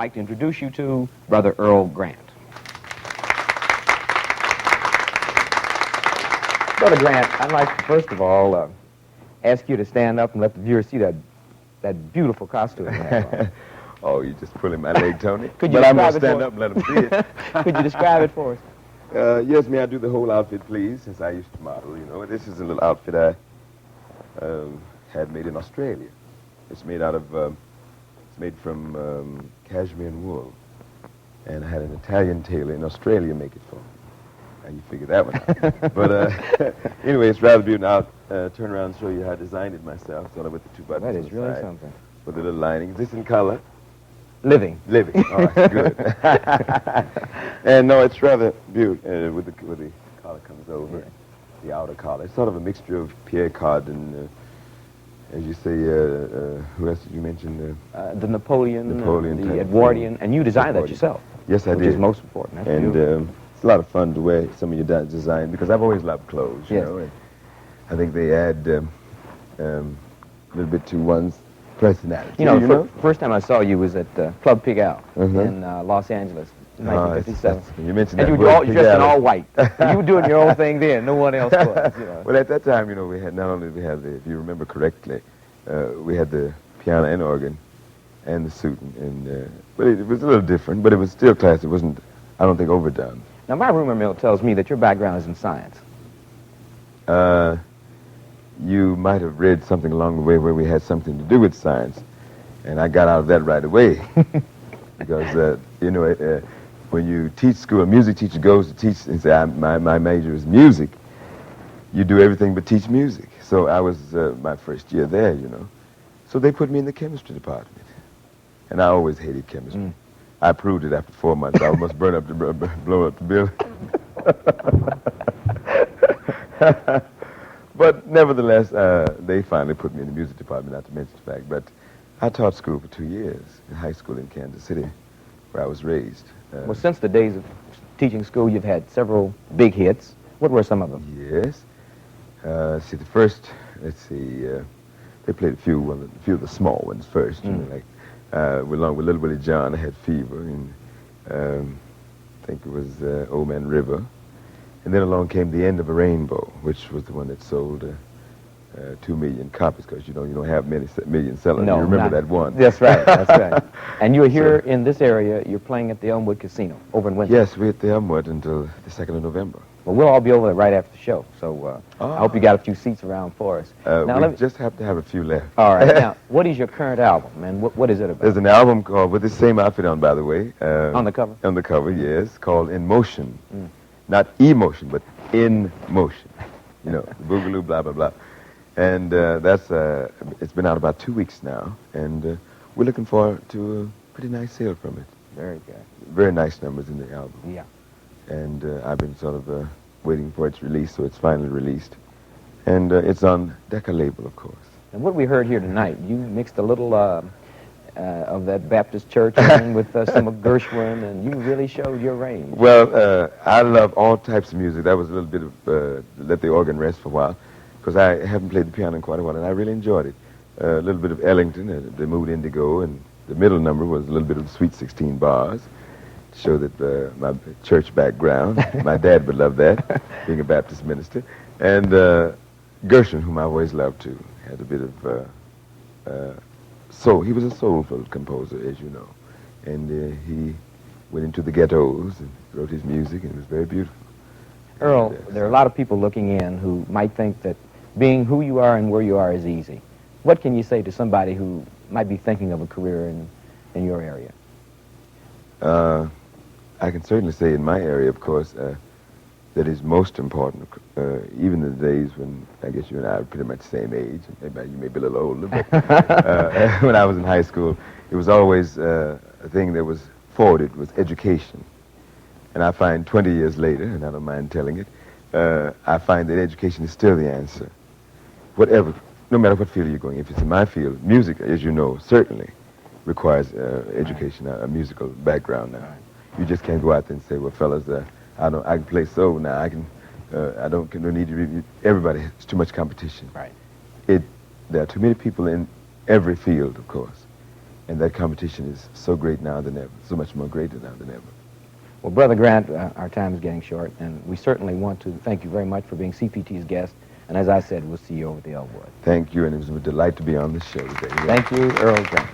I'd like to introduce you to Brother Earl Grant. Brother Grant, I'd like to first of all ask you to stand up and let the viewers see that beautiful costume you have on. Oh, you just pulling my leg, Tony. Could you but I'm going to describe stand it up and let them see it. Could you describe it for us? Yes, may I do the whole outfit, please, since I used to model, you know. This is a little outfit I had made in Australia. It's made out of, it's made from cashmere and wool. And I had an Italian tailor in Australia make it for me. Now you figure that one out. But anyway, it's rather beautiful. I'll turn around and show you how I designed it myself, sort of with the two buttons That on is the really side, something. with the little lining. Is this in color? Living. Living. All right, good. And no, it's rather beautiful with the collar comes over, Yeah. the outer collar. It's sort of a mixture of Pierre Card and, as you say, who else did you mention? The Napoleon, Napoleon the type of Edwardian, thing. and you designed that Edwardian. yourself. Yes, I which did. is most important. That's And beautiful. it's a lot of fun to wear some of your design because I've always loved clothes, you Yes. know. And I think they add a little bit to one's personality. You know, first time I saw you was at Club Pig Al Mhm. in Los Angeles, in Oh, 1957. you mentioned And that you were word, all Pig dressed in Alley. all white. You were doing your own thing then. No one else was. You know. Well, at that time, you know, we had not only we had the, if you remember correctly, we had the piano and organ and the suit, and but it was a little different, but it was still classy. It wasn't, I don't think, overdone. Now, my rumor mill tells me that your background is in science. You might have read something along the way where we had something to do with science, and I got out of that right away because you know, when you teach school, a music teacher goes to teach and say, my major is music. You do everything but teach music. So I was my first year there, you know. So they put me in the chemistry department, and I always hated chemistry. Mm. I proved it after 4 months. I almost blow up the building. But nevertheless, they finally put me in the music department, not to mention the fact. But I taught school for 2 years in high school in Kansas City, where I was raised. Well, since the days of teaching school, you've had several big hits. What were some of them? Yes. See, the first, let's see, they played a few of the small ones first, you know, like along with Little Willie John, I had Fever, and I think it was Old Man River. And then along came The End of a Rainbow, which was the one that sold 2 million copies, because you don't have many million sellers. No, you remember not- that one? That's right, that's right. And you're here in this area, you're playing at the Elmwood Casino over in Windsor. Yes, we're at the Elmwood until the 2nd of November. Well, we'll all be over there right after the show, so I hope you got a few seats around for us. Now, We just have to have a few left. All right, now, what is your current album, and what is it about? There's an album called, with the same outfit on, by the way. On the cover? On the cover, yes, called In Motion. Not emotion, but in motion. You know, the boogaloo, blah, blah, blah. And it's been out about 2 weeks now, and we're looking forward to a pretty nice sale from it. Very good. Very nice numbers in the album. Yeah. And I've been sort of waiting for its release, so it's finally released. And it's on Decca label, of course. And what we heard here tonight, you mixed a little of that Baptist church in with some of Gershwin, and you really showed your range. Well, I love all types of music. That was a little bit of let the organ rest for a while, because I haven't played the piano in quite a while, and I really enjoyed it. A little bit of Ellington, the Mood Indigo, and the middle number was a little bit of Sweet 16 Bars, to show that my church background. My dad would love that, being a Baptist minister. And Gershwin, whom I always loved too, had a bit of soul. He was a soulful composer, as you know. And he went into the ghettos and wrote his music, and it was very beautiful. Earl, there are a lot of people looking in who might think that being who you are and where you are is easy. What can you say to somebody who might be thinking of a career in your area? I can certainly say in my area, of course, that is most important, even in the days when I guess you and I are pretty much the same age. Maybe you may be a little older, but when I was in high school, it was always a thing that was forwarded was education. And I find 20 years later, and I don't mind telling it, I find that education is still the answer. Whatever, no matter what field you're going, if it's in my field, music, as you know, certainly requires education, a musical background now. You just can't go out there and say, well, fellas, I can play so now. I don't need to review. Everybody has too much competition. Right. There are too many people in every field, of course. And that competition is so great now than ever, so much more greater now than ever. Well, Brother Grant, our time is getting short, and we certainly want to thank you very much for being CPT's guest. And as I said, we'll see you over at the Elwood. Thank you, and it was a delight to be on the show today. Thank you, Earl Grant.